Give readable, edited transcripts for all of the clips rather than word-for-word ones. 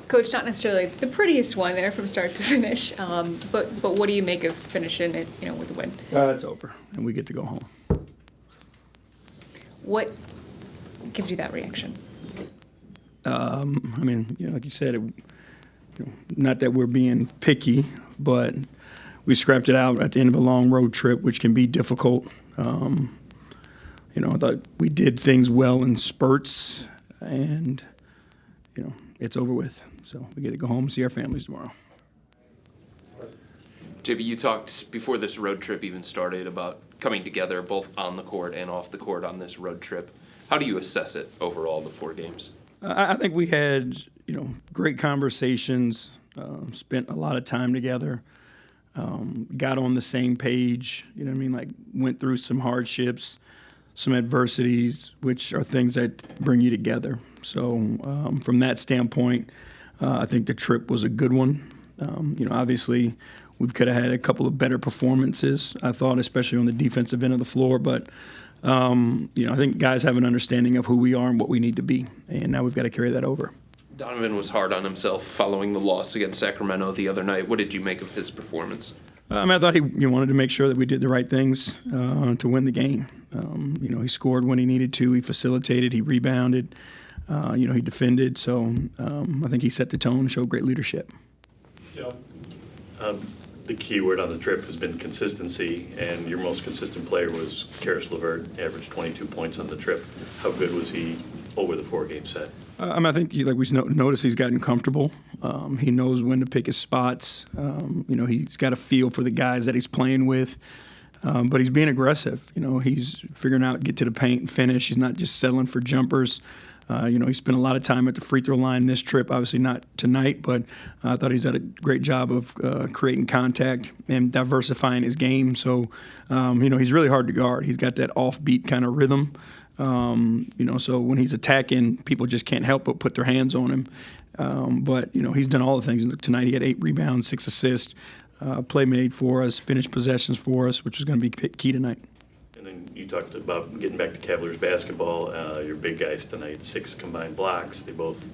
Coach, not necessarily the prettiest one there from start to finish, but what do you make of finishing it, with a win? It's over, and we get to go home. What gives you that reaction? Like you said, not that we're being picky, but we scrapped it out at the end of a long road trip, which can be difficult. I thought we did things well in spurts, and it's over with. So we get to go home and see our families tomorrow. J.B., you talked before this road trip even started about coming together both on the court and off the court on this road trip. How do you assess it overall, the 4 games? I think we had, great conversations, spent a lot of time together, got on the same page, went through some hardships, some adversities, which are things that bring you together. So from that standpoint, I think the trip was a good one. Obviously we could have had a couple of better performances, I thought, especially on the defensive end of the floor. But, I think guys have an understanding of who we are and what we need to be. And now we've got to carry that over. Donovan was hard on himself following the loss against Sacramento the other night. What did you make of his performance? I thought he wanted to make sure that we did the right things to win the game. He scored when he needed to. He facilitated. He rebounded. He defended. So I think he set the tone, showed great leadership. Yeah. The key word on the trip has been consistency, and your most consistent player was Karis LeVert, averaged 22 points on the trip. How good was he over the 4-game set? I think, we noticed he's gotten comfortable. He knows when to pick his spots. He's got a feel for the guys that he's playing with. But he's being aggressive. He's figuring out get to the paint and finish. He's not just settling for jumpers. He spent a lot of time at the free throw line this trip, obviously not tonight, but I thought he's done a great job of creating contact and diversifying his game. So, he's really hard to guard. He's got that offbeat kind of rhythm. So when he's attacking, people just can't help but put their hands on him. But he's done all the things. Tonight he had 8 rebounds, 6 assists, play made for us, finished possessions for us, which is going to be key tonight. And then you talked about getting back to Cavaliers basketball. Your big guys tonight, 6 combined blocks. They both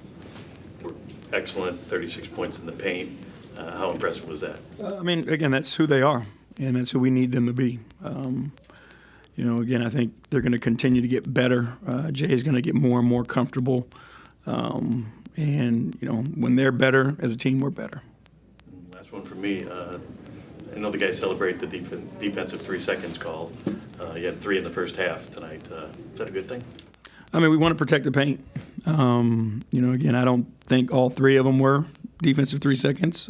were excellent, 36 points in the paint. How impressive was that? Again, that's who they are, and that's who we need them to be. Again, I think they're going to continue to get better. Jay is going to get more and more comfortable. When they're better as a team, we're better. Last one for me. I know the guys celebrate the defensive 3 seconds call. You had 3 in the first half tonight. Is that a good thing? We want to protect the paint. Again, I don't think all 3 of them were defensive 3 seconds.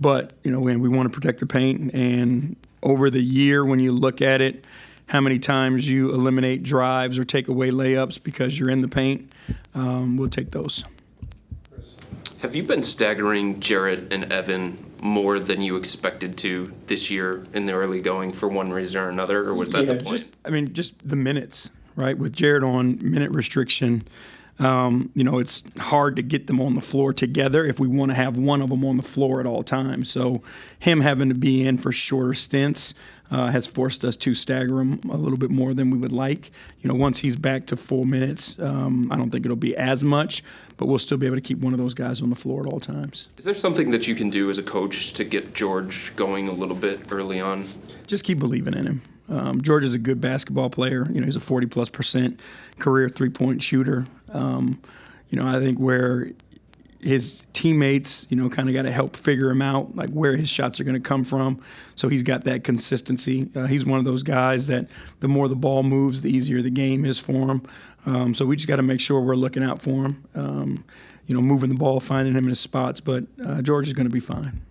But, when we want to protect the paint, and over the year when you look at it, how many times you eliminate drives or take away layups because you're in the paint, we'll take those. Have you been staggering Jarrett and Evan more than you expected to this year in the early going for one reason or another, or was that the point? Just the minutes, right? With Jarrett on minute restriction, it's hard to get them on the floor together if we want to have one of them on the floor at all times. So him having to be in for shorter stints has forced us to stagger him a little bit more than we would like. Once he's back to full minutes, I don't think it'll be as much, but we'll still be able to keep one of those guys on the floor at all times. Is there something that you can do as a coach to get George going a little bit early on? Just keep believing in him. George is a good basketball player. He's a 40+% career 3-point shooter. I think where his teammates, kind of got to help figure him out, like where his shots are going to come from. So he's got that consistency. He's one of those guys that the more the ball moves, the easier the game is for him. So we just got to make sure we're looking out for him, moving the ball, finding him in his spots. But George is going to be fine.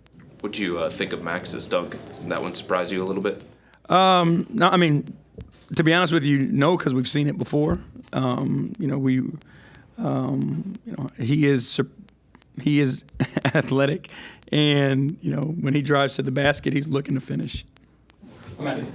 What'd you think of Max's dunk? That one surprised you a little bit? No, to be honest with you, no, because we've seen it before. He is athletic, and when he drives to the basket, he's looking to finish. Thanks.